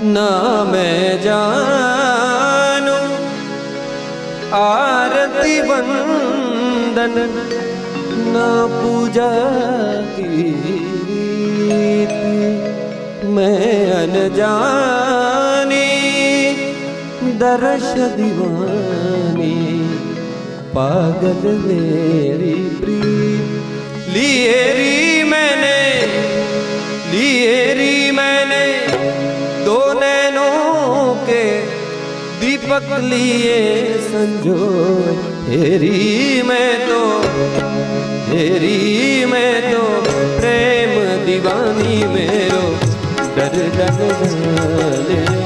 ना मैं जानू आरती वंदन ना पूजा की मैं अनजानी दर्श दीवानी पागल मेरी प्रीत लिए री मैंने दो नैनों के दीपक लिए संजो हेरी मैं तो प्रेम दीवानी मेरो डर डर जाने